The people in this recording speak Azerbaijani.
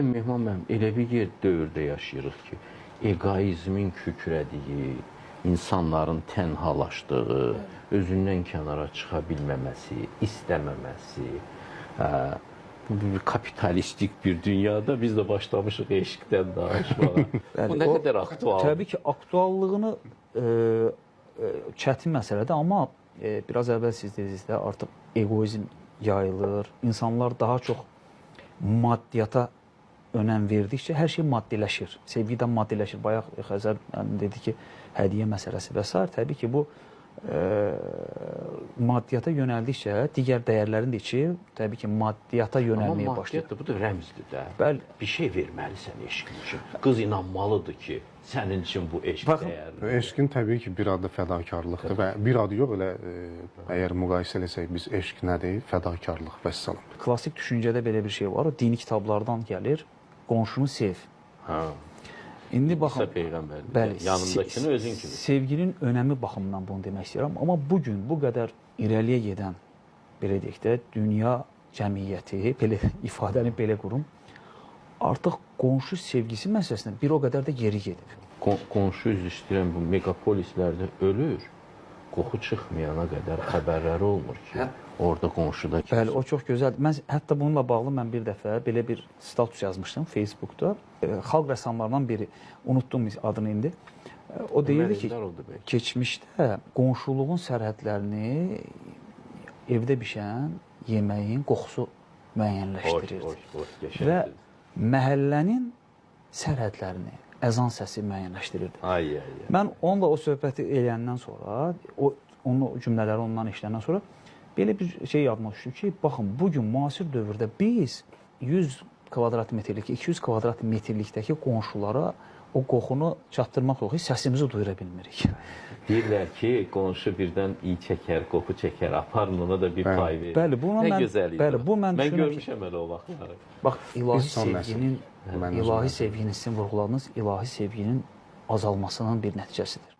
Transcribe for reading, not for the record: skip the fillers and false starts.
Mehman müəllim, elə bir yer dövrdə yaşayırıq ki, egoizmin kükrədiyi, insanların tənhalaşdığı, özündən kənara çıxa bilməməsi, istəməməsi, bu kapitalistik bir dünyada biz də başlamışıq eşqdən danışmağa. Bu nə qədər aktual? Təbii ki, aktuallığını çətin məsələdir, amma biraz əvvəl siz dediniz də artıq egoizm yayılır. İnsanlar daha çox maddiyyata önəm verdikcə hər şey maddiləşir. Sevgidən maddiləşir. Bayaq Xəzər dedi ki, hədiyyə məsələsi və s. Təbii ki, bu maddiyyata yönəldikcə digər dəyərlərin də içi təbii ki, maddiyyata yönəlməyə başlayır. Amma maddiyyat da bu da rəmzdir də. Bəli. Bir şey verməlisən eşqin üçün. Qız inanmalıdır ki, sənin üçün bu eşq dəyərlidir. Eşqin təbii ki, bir adı fədakarlıqdır və bir adı yox, elə əgər müqayisə eləsək biz eşq nədir? Fədakarlıq, vəssalam. Klassik düşüncədə belə bir şey var. O dini kitablardan gəlir. Qonşunu sev. Hə. İndi baxın, bəli, yanındakını özün kimi. Sevginin önəmi baxımından bunu demək istəyirəm. Amma bugün bu qədər irəliyə gedən, belə deyək də, dünya cəmiyyəti, belə ifadəni belə qurum, artıq qonşu sevgisi məsələsində bir o qədər də geri gedib. Qonşu üzr istəyirəm, bu megapolislərdə ölür. Qoxu çıxmayana qədər xəbərləri olmur ki, orada qonşuda kimsə. Bəli, o çox gözəldir. Mən hətta bununla bağlı mən bir dəfə belə bir status yazmışdım Facebookda. Xalq rəssamlarından biri, unutdum adını indi. O deyirdi ki, keçmişdə qonşuluğun sərhədlərini evdə bişən yeməyin qoxusu müəyyənləşdirirdi. Və məhəllənin sərhədlərini əzan səsi müəyyənləşdirirdi. Mən onunla o söhbəti eləyəndən sonra, onun cümlələri ondan işləyəndən sonra belə bir şey yadıma düşdü ki, baxın, bugün müasir dövrdə biz 100 kvadrat metrlik, 200 kvadrat metrlikdəki qonşulara o qoxunu çatdırmaq yox, səsimizi duyura bilmirik. Deyirlər ki, qonşu birdən iyi çəkər, qoxu çəkər, aparın ona da bir pay verir. Bəli, nə gözəl idi. Mən görmüşəm elə o vaxtları. Bax, ilahi sevginin, sizin vurğuladığınız ilahi sevginin azalmasının bir nəticəsidir.